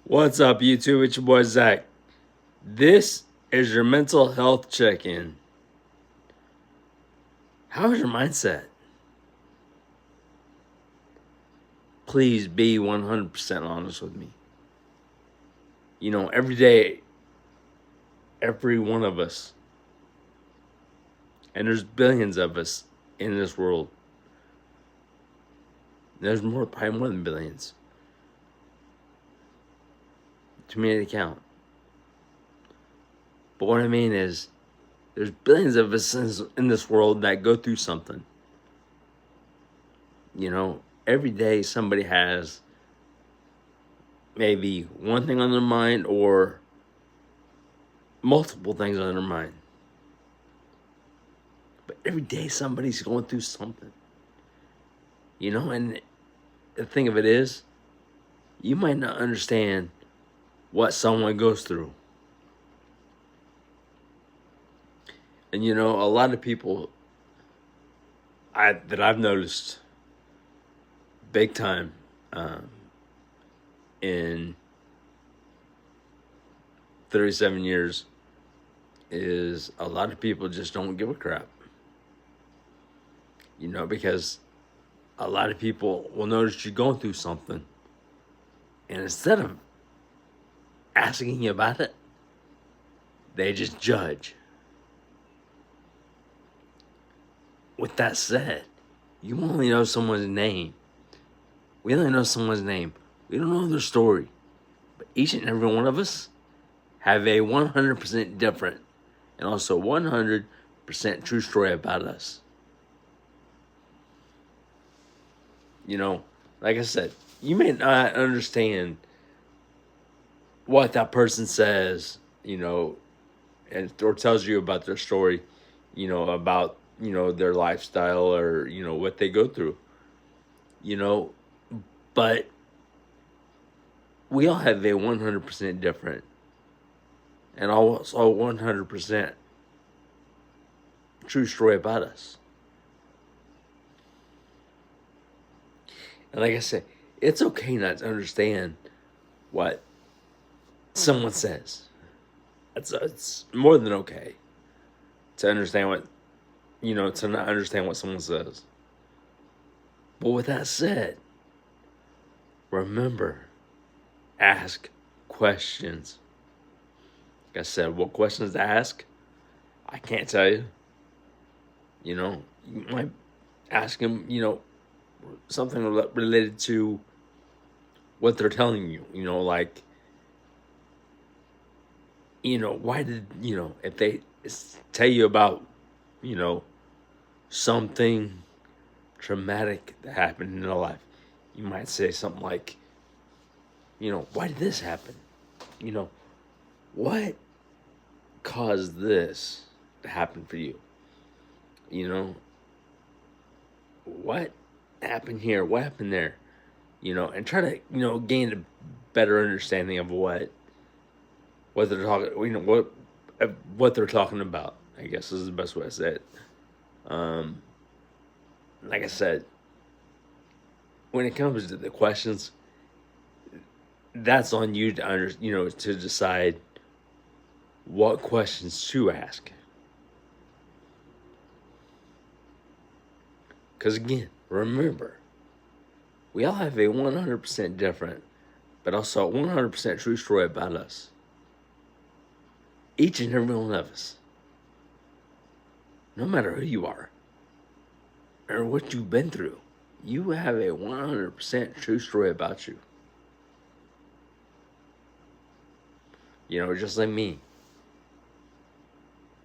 What's up, YouTube? It's your boy Zach. This is your mental health check in. How is your mindset? Please be 100% honest with me. You know, every day, every one of us, and there's billions of us in this world. There's probably more than billions. Too many to count. But what I mean is, there's billions of us in this world that go through something. You know, every day somebody has maybe one thing on their mind or multiple things on their mind. But every day somebody's going through something. You know, and the thing of it is, you might not understand what someone goes through. And you know, a lot of people that I've noticed big time in 37 years is a lot of people just don't give a crap. You know, because a lot of people will notice you're going through something, and instead of asking you about it, they just judge. With that said, you only know someone's name. We only know someone's name. We don't know their story. But each and every one of us have a 100% different and also 100% true story about us. You know, like I said, you may not understand what that person says, you know, and or tells you about their story, you know, about, you know, their lifestyle or, you know, what they go through. You know, but we all have a 100% different and also 100% true story about us. And like I said, it's okay not to understand what someone says. It's more than okay to understand what, you know, to not understand what someone says. But with that said, remember, ask questions. Like I said, what questions to ask, I can't tell you. You know, you might ask them, you know, something related to what they're telling you. You know, like, you know, why did, you know, if they tell you about, you know, something traumatic that happened in their life, you might say something like, you know, why did this happen? You know, what caused this to happen for you? You know, what happened here? What happened there? You know, and try to, you know, gain a better understanding of what they're talking, you know, what they're talking about. I guess is the best way to say it. Like I said, when it comes to the questions, that's on you to you know, to decide what questions to ask. Because again, remember, we all have a 100% different, but also 100% true story about us. Each and every one of us. No matter who you are or what you've been through, you have a 100% true story about you. You know, just like me.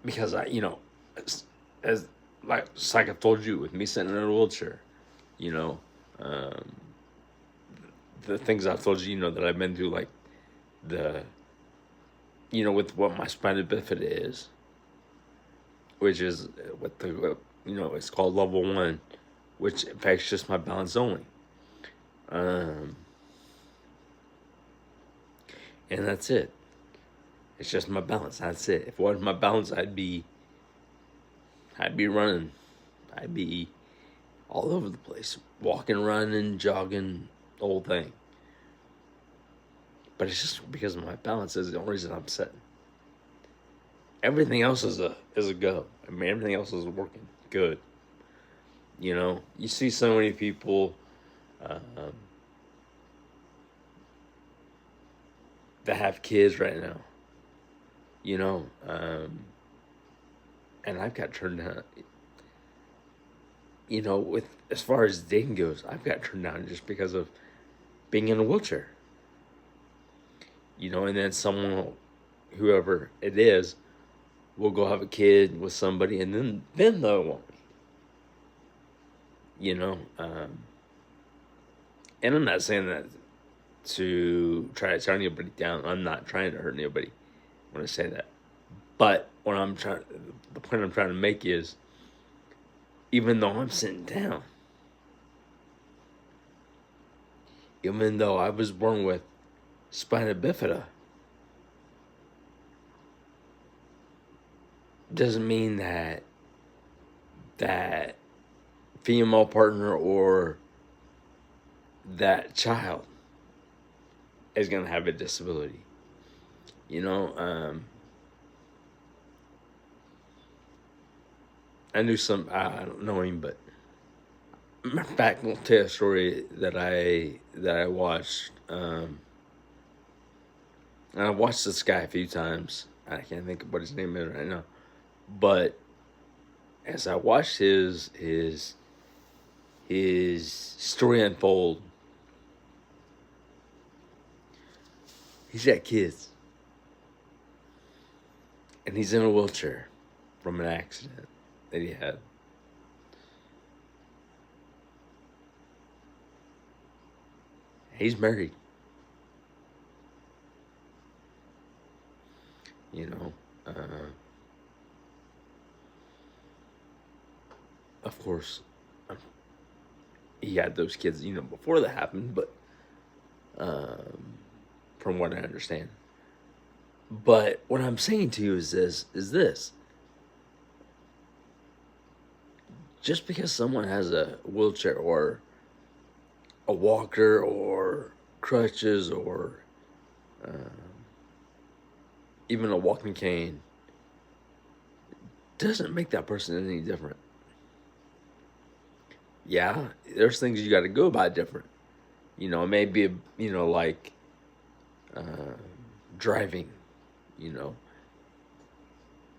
Because I, you know, as like I told you, with me sitting in a wheelchair, you know, the things I've told you, you know, that I've been through, like the, you know, with what my spinal bifida is, which is what the, you know, it's called level 1, which affects just my balance only. And that's it. It's just my balance. That's it. If it wasn't my balance, I'd be running. I'd be all over the place, walking, running, jogging, the whole thing. but it's just because of my balance is the only reason I'm sitting. Everything else is a go. I mean, everything else is working good. You know, you see so many people um, that have kids right now. You know, and I've got turned down. You know, with as far as dating goes, I've got turned down just because of being in a wheelchair. You know, and then someone, whoever it is, will go have a kid with somebody, and then they'll want me. You know, and I'm not saying that to try to tear anybody down. I'm not trying to hurt anybody when I say that. But the point I'm trying to make is, even though I'm sitting down, even though I was born with spina bifida, doesn't mean that female partner or that child is gonna have a disability. You know, I knew some. I don't know him, but matter of fact, I'll tell you a story that I watched. And I watched this guy a few times. I can't think of what his name is right now, but as I watched his story unfold, he's got kids, and he's in a wheelchair from an accident that he had. He's married. You know, of course, he had those kids, you know, before that happened, but from what I understand. But what I'm saying to you is this. Just because someone has a wheelchair or a walker or crutches or uh, even a walking cane doesn't make that person any different. Yeah, there's things you got to go about different. You know, maybe, you know, like uh, driving, you know,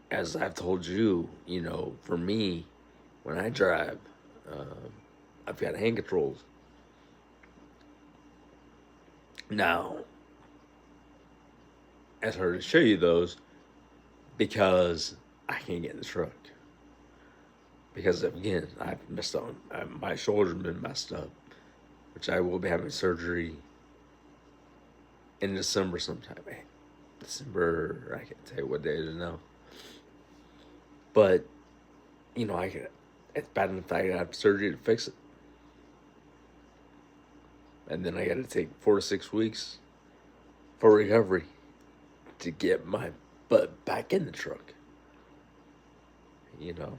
as I've told you, you know, for me, when I drive, um, I've got hand controls. Now, it's hard to show you those because I can't get in the truck. Because again, I've messed up. My shoulder's been messed up, which I will be having surgery in December sometime. December, I can't tell you what day it is now. But, you know, it's bad enough that I have surgery to fix it. And then I got to take 4 to 6 weeks for recovery to get my butt back in the truck. You know,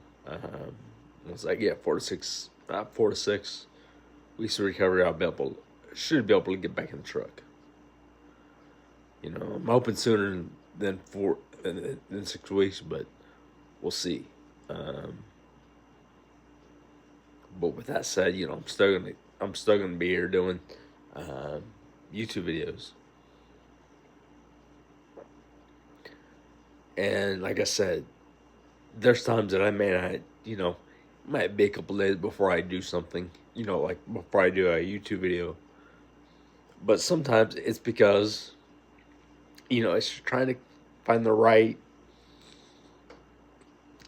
once I get 4 to 6 weeks of recovery, should be able to get back in the truck. You know, I'm hoping sooner than 6 weeks, but we'll see. But with that said, you know, I'm still gonna be here doing YouTube videos. And like I said, there's times that I may not, you know, might be a couple days before I do something, you know, like before I do a YouTube video. But sometimes it's because, you know, it's trying to find the right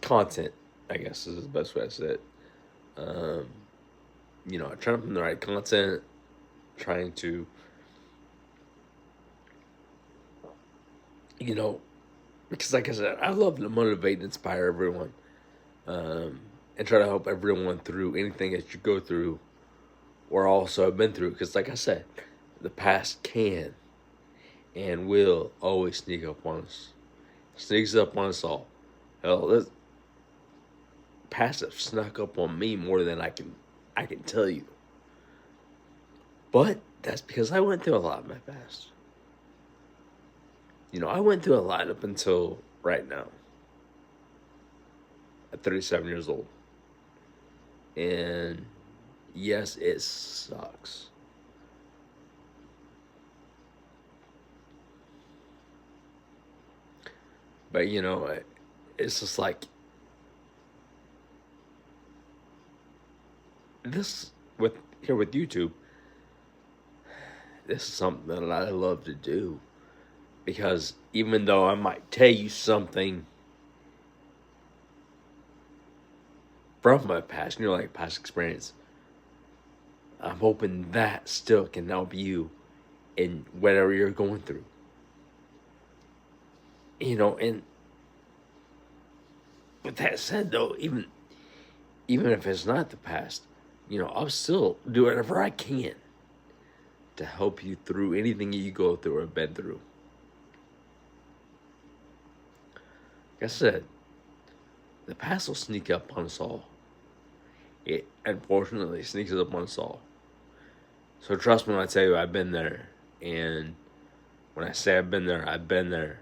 content, I guess is the best way to say it. Um, you know, trying to find the right content, trying to, you know, because like I said, I love to motivate and inspire everyone, and try to help everyone through anything that you go through or also have been through. Because like I said, the past can and will always sneak up on us. Sneaks up on us all. Hell, this past have snuck up on me more than I can tell you. But that's because I went through a lot in my past. I went through a lot up until right now at 37 years old. And yes, it sucks. But it's just like this with here with YouTube. This is something that I love to do because even though I might tell you something from my past, like past experience, I'm hoping that still can help you in whatever you're going through. And with that said, though, even if it's not the past, I'll still do whatever I can to help you through anything you go through or have been through. Like I said, the past will sneak up on us all. It unfortunately sneaks up on us all. So trust me when I tell you I've been there. And when I say I've been there, I've been there.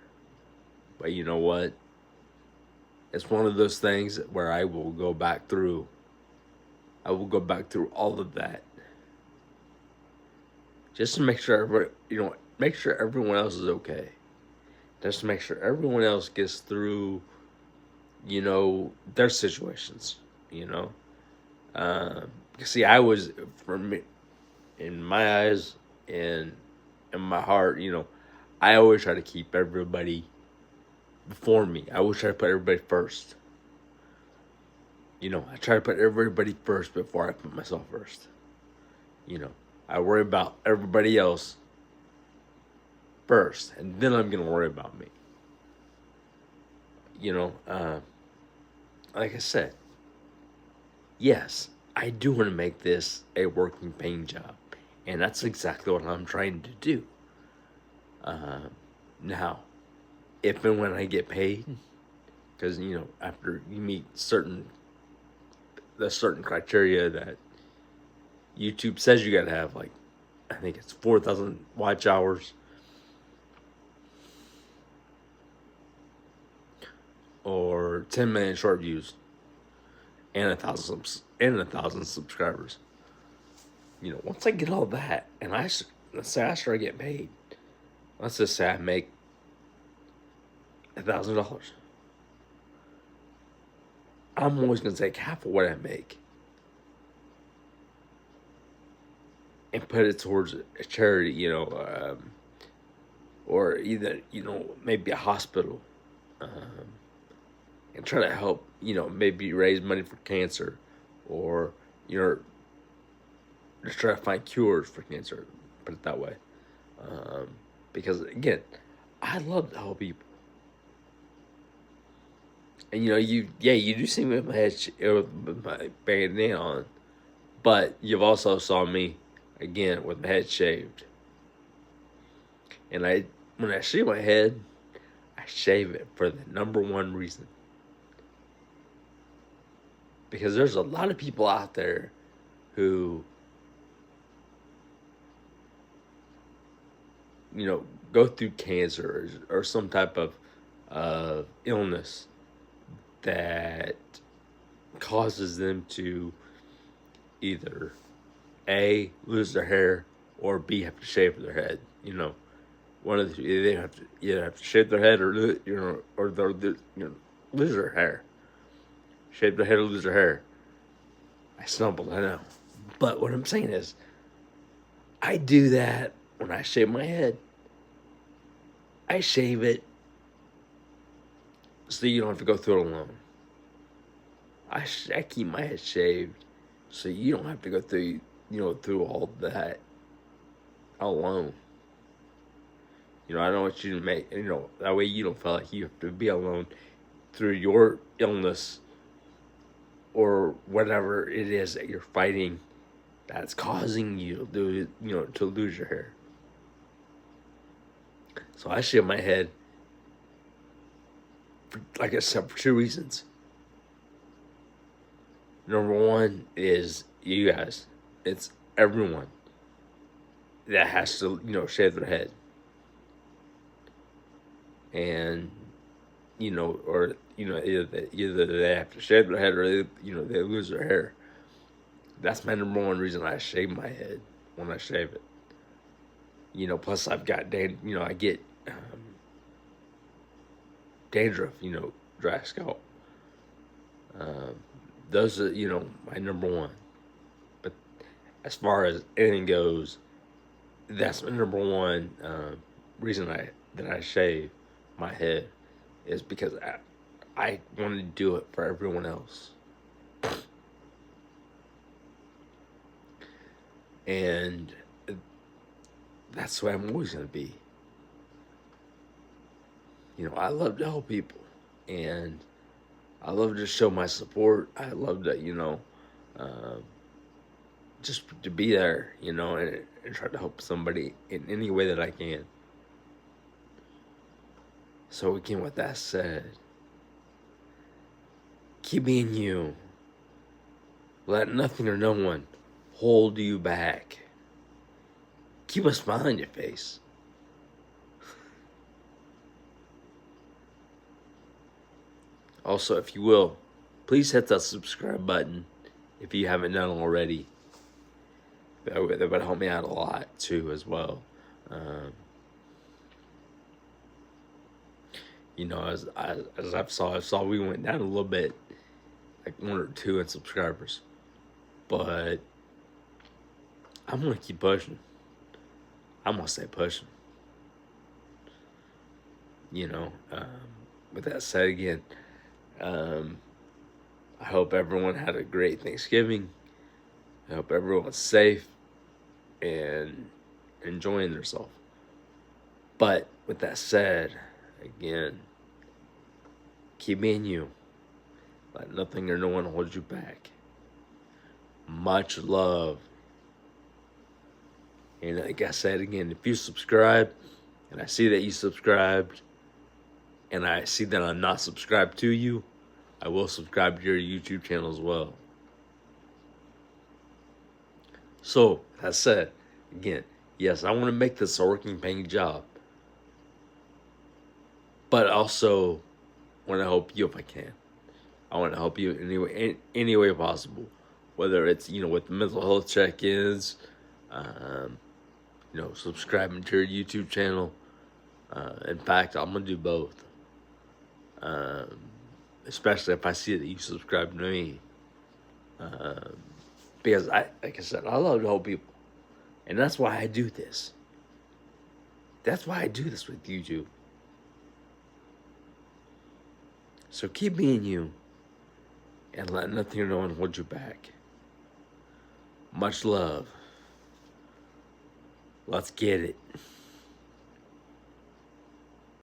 But you know what? It's one of those things where I will go back through. I will go back through all of that. Just to make sure make sure everyone else is okay. Just to make sure everyone else gets through, their situations, See, I was, for me, in my eyes and in my heart, I always try to keep everybody before me. I always try to put everybody first. I try to put everybody first before I put myself first. I worry about everybody else first, and then I'm going to worry about me. Like I said, yes, I do want to make this a working paying job. And that's exactly what I'm trying to do. Now, if and when I get paid, because, after you meet the certain criteria that YouTube says you got to have, like, I think it's 4,000 watch hours or 10 million short views and 1,000 subscribers. Once I get all that, and let's say I start getting paid, let's just say I make $1,000. I'm always gonna take half of what I make and put it towards a charity, or either maybe a hospital, and try to help, maybe raise money for cancer, or just try to find cures for cancer. Put it that way, because again, I love to help people. And you do see me with my head with my bandana on, but you've also saw me again with my head shaved. And when I shave my head, I shave it for the number one reason. Because there's a lot of people out there who, go through cancer or some type of illness that causes them to either A, lose their hair, or B, have to shave their head. One of the two. They have to either shave their head or lose their hair. Shave their head or lose their hair. I stumbled, I know. But what I'm saying is, I do that when I shave my head. I shave it so you don't have to go through it alone. I keep my head shaved so you don't have to go through, through all that alone. I don't want you to make, that way you don't feel like you have to be alone through your illness or whatever it is that you're fighting that's causing you to lose your hair. So I shave my head, like I said, for two reasons. Number one is you guys. It's everyone that has to, shave their head. and or either they have to shave their head or they lose their hair. That's my number one reason I shave my head when I shave it. Plus I've got I get dandruff. Dry scalp. Um, those are my number one. But as far as anything goes, that's my number one reason that I shave my head is because I want to do it for everyone else. And that's the way I'm always going to be. I love to help people. And I love to show my support. I love to, uh, just to be there, and try to help somebody in any way that I can. So again, with that said, keep being you. Let nothing or no one hold you back. Keep a smile on your face. Also, if you will, please hit that subscribe button if you haven't done already. That would help me out a lot too, as well. Um, as I saw we went down a little bit, like 1 or 2 in subscribers, but I'm gonna keep pushing. I'm gonna stay pushing. With that said, again, I hope everyone had a great Thanksgiving. I hope everyone's safe and enjoying themselves. But with that said, again, keep being you. Let nothing or no one hold you back. Much love. And like I said again, if you subscribe, and I see that you subscribed, and I see that I'm not subscribed to you, I will subscribe to your YouTube channel as well. So, that said, again, yes, I want to make this a working, paying job. But also want to help you if I can. I want to help you in any way possible. Whether it's, with the mental health check-ins, subscribing to your YouTube channel. In fact, I'm going to do both. Especially if I see that you subscribe to me. Because, like I said, I love to help people. And that's why I do this. That's why I do this with YouTube. So keep being you. And let nothing or no one hold you back. Much love. Let's get it.